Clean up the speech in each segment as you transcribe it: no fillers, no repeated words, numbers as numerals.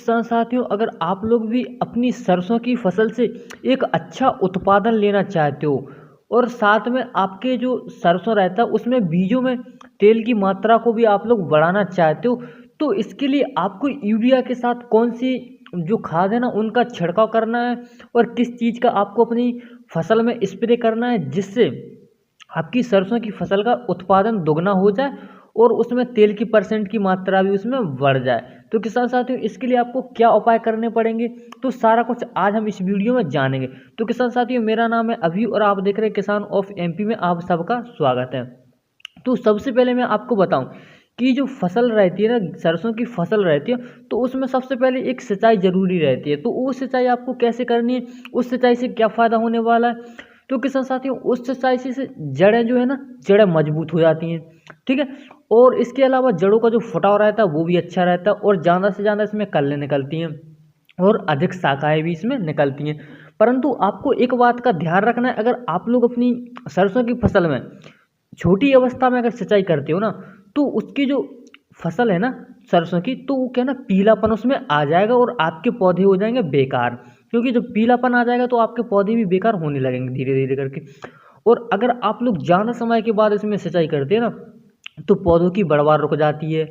किसान साथियों, अगर आप लोग भी अपनी सरसों की फसल से एक अच्छा उत्पादन लेना चाहते हो और साथ में आपके जो सरसों रहता है उसमें बीजों में तेल की मात्रा को भी आप लोग बढ़ाना चाहते हो, तो इसके लिए आपको यूरिया के साथ कौन सी जो खाद है ना उनका छिड़काव करना है और किस चीज़ का आपको अपनी फसल में स्प्रे करना है, जिससे आपकी सरसों की फसल का उत्पादन दोगुना हो जाए और उसमें तेल की परसेंट की मात्रा भी उसमें बढ़ जाए। तो किसान साथियों, इसके लिए आपको क्या उपाय करने पड़ेंगे, तो सारा कुछ आज हम इस वीडियो में जानेंगे। तो किसान साथियों, मेरा नाम है अभी और आप देख रहे हैं किसान ऑफ एमपी में आप सबका स्वागत है। तो सबसे पहले मैं आपको बताऊं कि जो फसल रहती है ना, सरसों की फसल रहती है, तो उसमें सबसे पहले एक सिंचाई जरूरी रहती है। तो वो सिंचाई आपको कैसे करनी है, उस सिंचाई से क्या फ़ायदा होने वाला है, तो किसान साथियों उस सिंचाई से जड़ें जो है ना, जड़ें मजबूत हो जाती हैं, ठीक है। और इसके अलावा जड़ों का जो फुटाव रहता है वो भी अच्छा रहता है और ज़्यादा से ज़्यादा इसमें कल्ले निकलती हैं और अधिक शाखाएँ भी इसमें निकलती हैं। परंतु आपको एक बात का ध्यान रखना है, अगर आप लोग अपनी सरसों की फसल में छोटी अवस्था में अगर सिंचाई करते हो ना, तो उसकी जो फसल है ना सरसों की, तो वो क्या ना पीलापन उसमें आ जाएगा और आपके पौधे हो जाएंगे बेकार। क्योंकि जब पीलापन आ जाएगा तो आपके पौधे भी बेकार होने लगेंगे धीरे धीरे करके। और अगर आप लोग ज़्यादा समय के बाद इसमें सिंचाई करते हैं ना, तो पौधों की बढ़वार रुक जाती है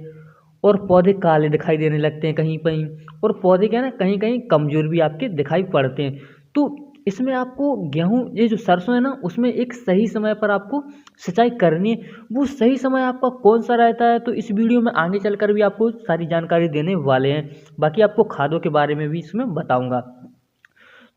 और पौधे काले दिखाई देने लगते हैं कहीं कहीं, और पौधे क्या है ना कहीं कहीं कमज़ोर भी आपके दिखाई पड़ते हैं। तो इसमें आपको गेहूँ, ये जो सरसों है ना, उसमें एक सही समय पर आपको सिंचाई करनी है। वो सही समय आपका कौन सा रहता है, तो इस वीडियो में आगे चलकर भी आपको सारी जानकारी देने वाले हैं। बाकी आपको खादों के बारे में भी इसमें बताऊंगा।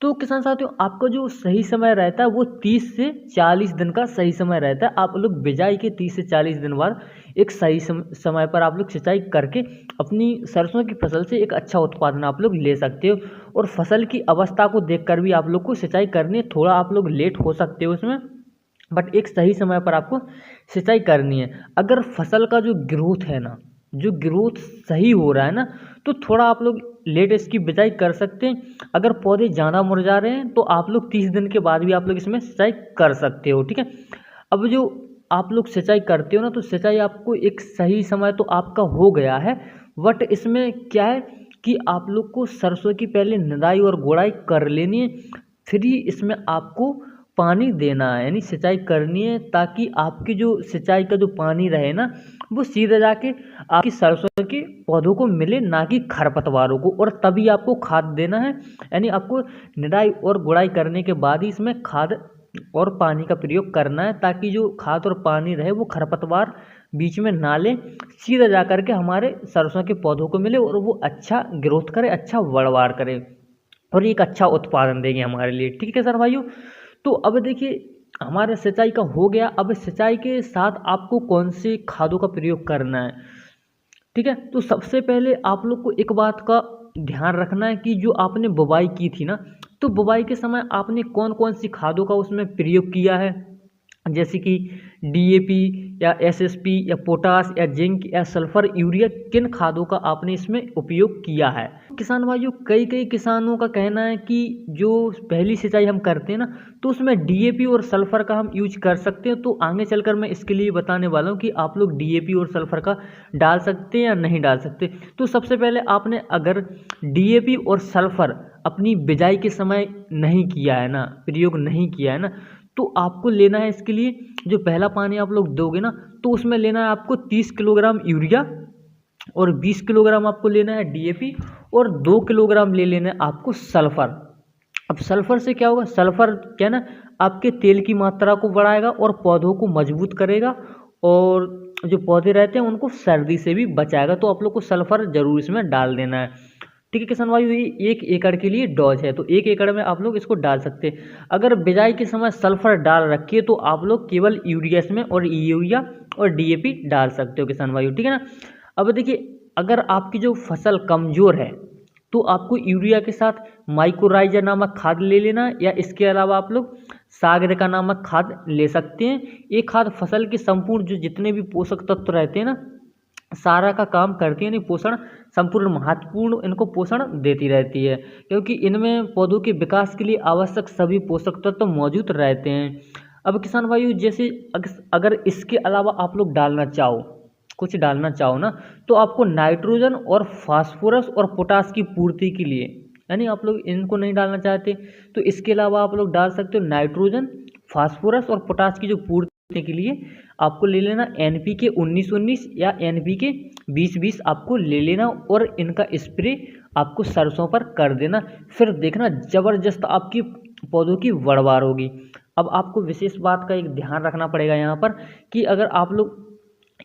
तो किसान साथियों, आपका जो सही समय रहता है वो 30 से 40 दिन का सही समय रहता है। आप लोग बिजाई के 30 से 40 दिन बाद एक सही समय पर आप लोग सिंचाई करके अपनी सरसों की फसल से एक अच्छा उत्पादन आप लोग ले सकते हो। और फसल की अवस्था को देखकर भी आप लोग को सिंचाई करनी है। थोड़ा आप लोग लेट हो सकते हो उसमें, बट एक सही समय पर आपको सिंचाई करनी है। अगर फसल का जो ग्रोथ है ना, जो ग्रोथ सही हो रहा है ना, तो थोड़ा आप लोग लेट इसकी बिजाई कर सकते हैं। अगर पौधे ज़्यादा मुरझा रहे हैं तो आप लोग 30 दिन के बाद भी आप लोग इसमें सिंचाई कर सकते हो, ठीक है। अब जो आप लोग सिंचाई करते हो ना, तो सिंचाई आपको एक सही समय तो आपका हो गया है, बट इसमें क्या है कि आप लोग को सरसों की पहले निदाई और गोड़ाई कर लेनी है, फिर ही इसमें आपको पानी देना है, यानी सिंचाई करनी है, ताकि आपकी जो सिंचाई का जो पानी रहे ना, वो सीधे जाके आपकी सरसों के पौधों को मिले, ना कि खरपतवारों को। और तभी आपको खाद देना है, यानी आपको निराई और गुड़ाई करने के बाद ही इसमें खाद और पानी का प्रयोग करना है, ताकि जो खाद और पानी रहे वो खरपतवार बीच में ना ले, सीधा जा करके हमारे सरसों के पौधों को मिले और वो अच्छा ग्रोथ करे, अच्छा बढ़वार करे और एक अच्छा उत्पादन देंगे हमारे लिए, ठीक है सर भाइयों। तो अब देखिए, हमारे सिंचाई का हो गया। अब सिंचाई के साथ आपको कौन सी खादों का प्रयोग करना है, ठीक है। तो सबसे पहले आप लोग को एक बात का ध्यान रखना है कि जो आपने बुवाई की थी ना, तो बुवाई के समय आपने कौन कौन सी खादों का उसमें प्रयोग किया है, जैसे कि डीएपी या एसएसपी या पोटास या जिंक या सल्फर, यूरिया, किन खादों का आपने इसमें उपयोग किया है। किसान भाइयों, कई कई किसानों का कहना है कि जो पहली सिंचाई हम करते हैं ना, तो उसमें डीएपी और सल्फर का हम यूज कर सकते हैं। तो आगे चलकर मैं इसके लिए बताने वाला हूँ कि आप लोग डीएपी और सल्फर का डाल सकते हैं या नहीं डाल सकते। तो सबसे पहले आपने अगर डीएपी और सल्फर अपनी बिजाई के समय नहीं किया है ना, प्रयोग नहीं किया है ना, तो आपको लेना है इसके लिए, जो पहला पानी आप लोग दोगे ना, तो उसमें लेना है आपको 30 किलोग्राम यूरिया और 20 किलोग्राम आपको लेना है डीएपी और 2 किलोग्राम ले लेना है आपको सल्फर। अब सल्फर से क्या होगा, सल्फर क्या ना आपके तेल की मात्रा को बढ़ाएगा और पौधों को मजबूत करेगा और जो पौधे रहते हैं उनको सर्दी से भी बचाएगा। तो आप लोग को सल्फर जरूर इसमें डाल देना है, ठीक है किसान भाई। ये 1 एकड़ के लिए डोज है, तो 1 एकड़ में आप लोग इसको डाल सकते हैं। अगर बिजाई के समय सल्फर डाल रखिए तो आप लोग केवल यूरिया इसमें और यूरिया और डीएपी डाल सकते हो किसान भाई, ठीक है ना। अब देखिए, अगर आपकी जो फसल कमज़ोर है तो आपको यूरिया के साथ माइक्रोराइजा नामक खाद ले लेना, या इसके अलावा आप लोग सागरिका नामक खाद ले सकते हैं। ये खाद फसल के संपूर्ण जो जितने भी पोषक तत्व रहते हैं ना, सारा का काम करती है, यानी पोषण संपूर्ण महत्वपूर्ण इनको पोषण देती रहती है, क्योंकि इनमें पौधों के विकास के लिए आवश्यक सभी पोषक तत्व मौजूद रहते हैं। अब किसान भाइयों, जैसे अगर इसके अलावा आप लोग डालना चाहो कुछ डालना चाहो ना, तो आपको नाइट्रोजन और फास्फोरस और पोटास की पूर्ति के लिए, यानी आप लोग इनको नहीं डालना चाहते तो इसके अलावा आप लोग डाल सकते हो नाइट्रोजन, फास्फोरस और पोटास की जो पूर्ति के लिए आपको ले लेना NPK 19-19 या NPK 20-20 आपको ले लेना और इनका स्प्रे आपको सरसों पर कर देना। फिर देखना ज़बरदस्त आपकी पौधों की बढ़वार होगी। अब आपको विशेष बात का एक ध्यान रखना पड़ेगा यहाँ पर कि अगर आप लोग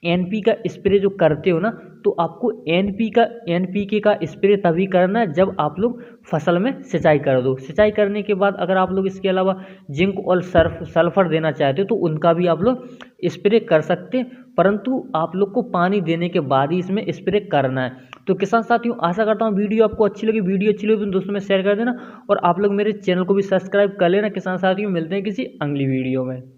NP का स्प्रे जो करते हो ना, तो आपको NPK का स्प्रे तभी करना है जब आप लोग फसल में सिंचाई कर दो। सिंचाई करने के बाद अगर आप लोग इसके अलावा जिंक और सल्फर देना चाहते हो तो उनका भी आप लोग स्प्रे कर सकते हैं, परंतु आप लोग को पानी देने के बाद ही इसमें स्प्रे करना है। तो किसान साथियों, आशा करता हूँ वीडियो आपको अच्छी लगी। वीडियो अच्छी लगी तो दोस्तों में शेयर कर देना और आप लोग मेरे चैनल को भी सब्सक्राइब कर लेना। किसान साथियों, मिलते हैं किसी अगली वीडियो में।